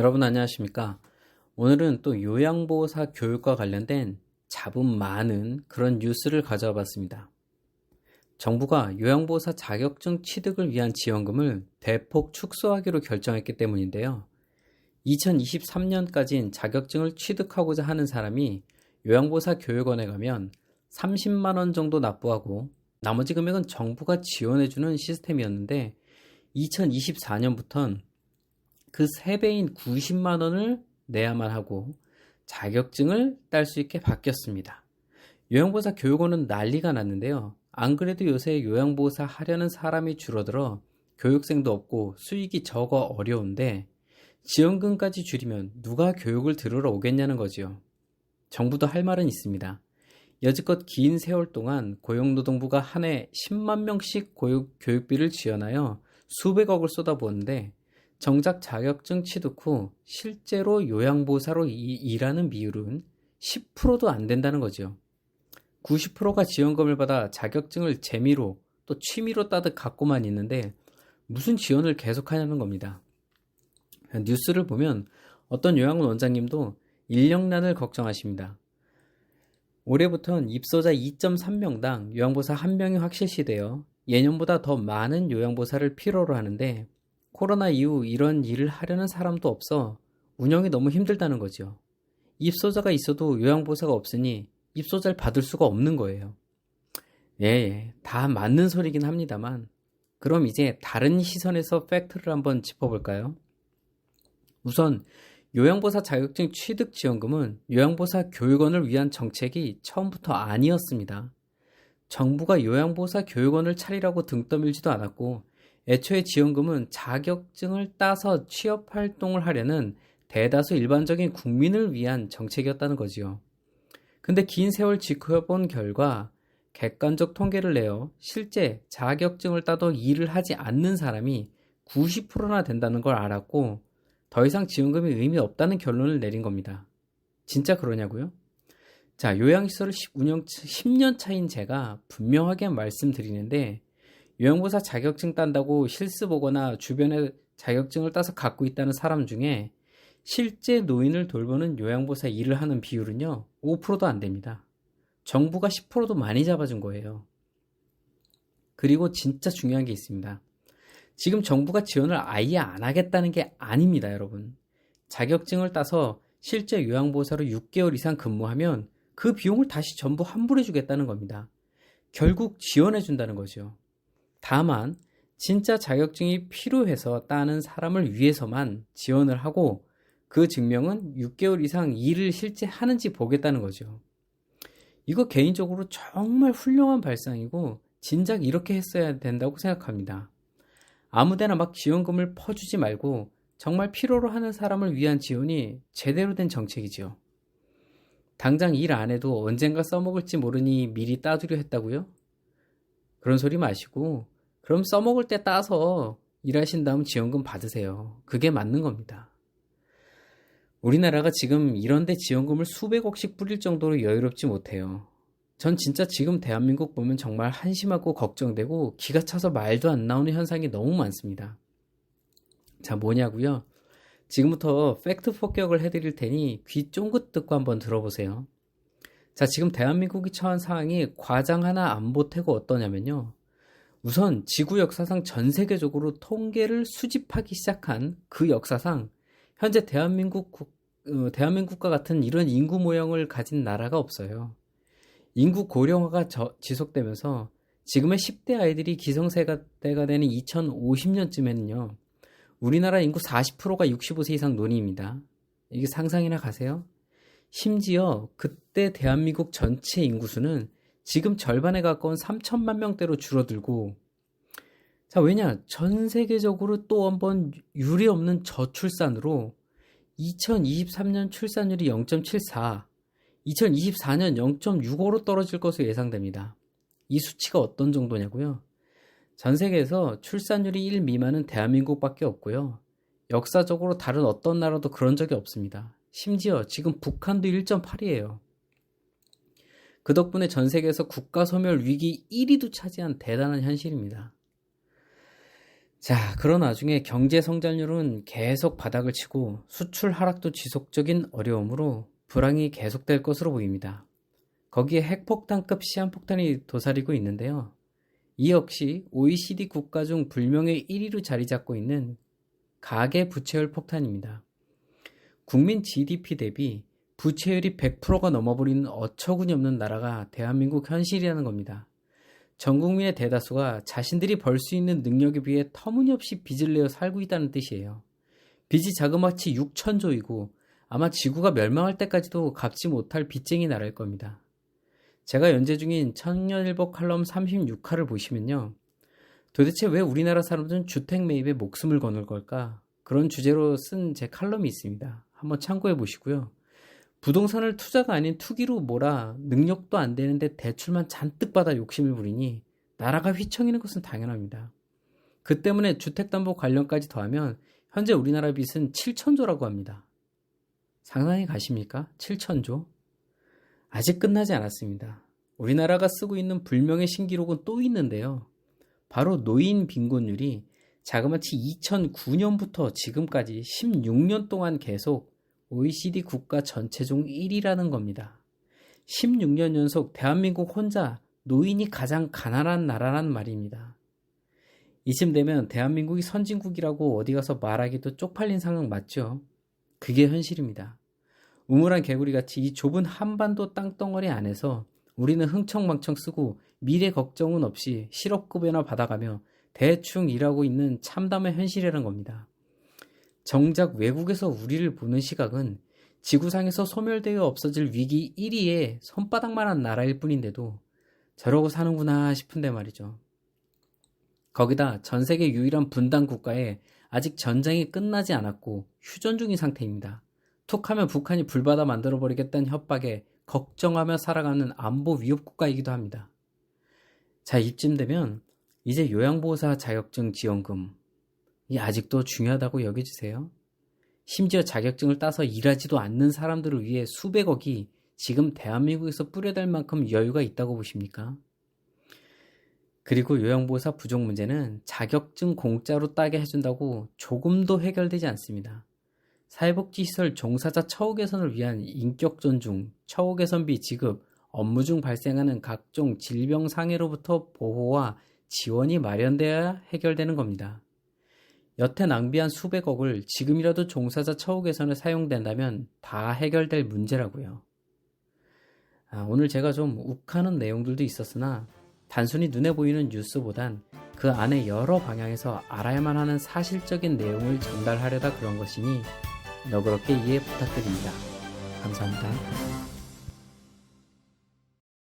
여러분 안녕하십니까? 오늘은 또 요양보호사 교육과 관련된 잡음 많은 그런 뉴스를 가져와 봤습니다. 정부가 요양보호사 자격증 취득을 위한 지원금을 대폭 축소하기로 결정했기 때문인데요. 2023년까지는 자격증을 취득하고자 하는 사람이 요양보호사 교육원에 가면 30만 원 정도 납부하고 나머지 금액은 정부가 지원해주는 시스템이었는데 2024년부터는 그 3배인 90만 원을 내야만 하고 자격증을 딸 수 있게 바뀌었습니다. 요양보호사 교육원은 난리가 났는데요. 안 그래도 요새 요양보호사 하려는 사람이 줄어들어 교육생도 없고 수익이 적어 어려운데 지원금까지 줄이면 누가 교육을 들으러 오겠냐는 거지요. 정부도 할 말은 있습니다. 여지껏 긴 세월 동안 고용노동부가 한 해 10만 명씩 교육비를 지원하여 수백억을 쏟아부었는데 정작 자격증 취득 후 실제로 요양보호사로 일하는 비율은 10%도 안 된다는 거죠. 90%가 지원금을 받아 자격증을 재미로 또 취미로 따듯 갖고만 있는데 무슨 지원을 계속하냐는 겁니다. 뉴스를 보면 어떤 요양원 원장님도 인력난을 걱정하십니다. 올해부터는 입소자 2.3명당 요양보호사 1명이 확실시되어 예년보다 더 많은 요양보호사를 필요로 하는데 코로나 이후 이런 일을 하려는 사람도 없어 운영이 너무 힘들다는 거죠. 입소자가 있어도 요양보호사가 없으니 입소자를 받을 수가 없는 거예요. 다 맞는 소리긴 합니다만 그럼 이제 다른 시선에서 팩트를 한번 짚어볼까요? 우선 요양보호사 자격증 취득 지원금은 요양보호사 교육원을 위한 정책이 처음부터 아니었습니다. 정부가 요양보호사 교육원을 차리라고 등 떠밀지도 않았고 애초에 지원금은 자격증을 따서 취업활동을 하려는 대다수 일반적인 국민을 위한 정책이었다는 거지요. 근데 긴 세월 지켜본 결과 객관적 통계를 내어 실제 자격증을 따도 일을 하지 않는 사람이 90%나 된다는 걸 알았고 더 이상 지원금이 의미 없다는 결론을 내린 겁니다. 진짜 그러냐고요? 자, 요양시설을 운영 10년 차인 제가 분명하게 말씀드리는데 요양보호사 자격증 딴다고 실습 보거나 주변에 자격증을 따서 갖고 있다는 사람 중에 실제 노인을 돌보는 요양보호사 일을 하는 비율은요 5%도 안 됩니다. 정부가 10%도 많이 잡아준 거예요. 그리고 진짜 중요한 게 있습니다. 지금 정부가 지원을 아예 안 하겠다는 게 아닙니다, 여러분. 자격증을 따서 실제 요양보호사로 6개월 이상 근무하면 그 비용을 다시 전부 환불해 주겠다는 겁니다. 결국 지원해 준다는 거죠. 다만 진짜 자격증이 필요해서 따는 사람을 위해서만 지원을 하고 그 증명은 6개월 이상 일을 실제 하는지 보겠다는 거죠. 이거 개인적으로 정말 훌륭한 발상이고 진작 이렇게 했어야 된다고 생각합니다. 아무데나 막 지원금을 퍼주지 말고 정말 필요로 하는 사람을 위한 지원이 제대로 된 정책이죠. 당장 일 안 해도 언젠가 써먹을지 모르니 미리 따두려 했다고요? 그런 소리 마시고 그럼 써먹을 때 따서 일하신 다음 지원금 받으세요. 그게 맞는 겁니다. 우리나라가 지금 이런데 지원금을 수백억씩 뿌릴 정도로 여유롭지 못해요. 전 진짜 지금 대한민국 보면 정말 한심하고 걱정되고 기가 차서 말도 안 나오는 현상이 너무 많습니다. 자, 뭐냐고요? 지금부터 팩트 폭격을 해드릴 테니 귀 쫑긋 듣고 한번 들어보세요. 자, 지금 대한민국이 처한 상황이 과장 하나 안 보태고 어떠냐면요. 우선 지구 역사상 전 세계적으로 통계를 수집하기 시작한 그 역사상 현재 대한민국과 같은 이런 인구 모형을 가진 나라가 없어요. 인구 고령화가 지속되면서 지금의 10대 아이들이 기성세대가 되는 2050년쯤에는요. 우리나라 인구 40%가 65세 이상 노인입니다. 이게 상상이나 가세요? 심지어 그때 대한민국 전체 인구수는 지금 절반에 가까운 3천만 명대로 줄어들고 자, 왜냐? 전 세계적으로 또 한번 유례 없는 저출산으로 2023년 출산율이 0.74, 2024년 0.65로 떨어질 것으로 예상됩니다. 이 수치가 어떤 정도냐고요? 전 세계에서 출산율이 1 미만은 대한민국밖에 없고요. 역사적으로 다른 어떤 나라도 그런 적이 없습니다. 심지어 지금 북한도 1.8이에요. 그 덕분에 전 세계에서 국가 소멸 위기 1위도 차지한 대단한 현실입니다. 자, 그런 와중에 경제 성장률은 계속 바닥을 치고 수출 하락도 지속적인 어려움으로 불황이 계속될 것으로 보입니다. 거기에 핵폭탄급 시한폭탄이 도사리고 있는데요. 이 역시 OECD 국가 중 불명예 1위로 자리 잡고 있는 가계 부채율 폭탄입니다. 국민 GDP 대비 부채율이 100%가 넘어버리는 어처구니 없는 나라가 대한민국 현실이라는 겁니다. 전 국민의 대다수가 자신들이 벌 수 있는 능력에 비해 터무니없이 빚을 내어 살고 있다는 뜻이에요. 빚이 자그마치 6천조이고 아마 지구가 멸망할 때까지도 갚지 못할 빚쟁이 나라일 겁니다. 제가 연재 중인 청년일보 칼럼 36화를 보시면요. 도대체 왜 우리나라 사람들은 주택 매입에 목숨을 거는 걸까? 그런 주제로 쓴 제 칼럼이 있습니다. 한번 참고해 보시고요. 부동산을 투자가 아닌 투기로 몰아 능력도 안 되는데 대출만 잔뜩 받아 욕심을 부리니 나라가 휘청이는 것은 당연합니다. 그 때문에 주택담보 관련까지 더하면 현재 우리나라 빚은 7천조라고 합니다. 상상이 가십니까? 7천조? 아직 끝나지 않았습니다. 우리나라가 쓰고 있는 불명예 신기록은 또 있는데요. 바로 노인 빈곤율이 자그마치 2009년부터 지금까지 16년 동안 계속 OECD 국가 전체 중 1위라는 겁니다. 16년 연속 대한민국 혼자 노인이 가장 가난한 나라란 말입니다. 이쯤 되면 대한민국이 선진국이라고 어디 가서 말하기도 쪽팔린 상황 맞죠? 그게 현실입니다. 우물한 개구리같이 이 좁은 한반도 땅덩어리 안에서 우리는 흥청망청 쓰고 미래 걱정은 없이 실업급여나 받아가며 대충 일하고 있는 참담한 현실이라는 겁니다. 정작 외국에서 우리를 보는 시각은 지구상에서 소멸되어 없어질 위기 1위의 손바닥만한 나라일 뿐인데도 저러고 사는구나 싶은데 말이죠. 거기다 전 세계 유일한 분단 국가에 아직 전쟁이 끝나지 않았고 휴전 중인 상태입니다. 툭하면 북한이 불바다 만들어버리겠다는 협박에 걱정하며 살아가는 안보 위협 국가이기도 합니다. 자, 이쯤 되면 이제 요양보호사 자격증 지원금 이 아직도 중요하다고 여겨지세요? 심지어 자격증을 따서 일하지도 않는 사람들을 위해 수백억이 지금 대한민국에서 뿌려댈 만큼 여유가 있다고 보십니까? 그리고 요양보호사 부족 문제는 자격증 공짜로 따게 해준다고 조금도 해결되지 않습니다. 사회복지시설 종사자 처우 개선을 위한 인격 존중, 처우 개선비 지급, 업무 중 발생하는 각종 질병 상해로부터 보호와 지원이 마련되어야 해결되는 겁니다. 여태 낭비한 수백억을 지금이라도 종사자 처우 개선에 사용된다면 다 해결될 문제라고요. 오늘 제가 좀 욱하는 내용들도 있었으나 단순히 눈에 보이는 뉴스보단 그 안에 여러 방향에서 알아야만 하는 사실적인 내용을 전달하려다 그런 것이니 너그럽게 이해 부탁드립니다. 감사합니다.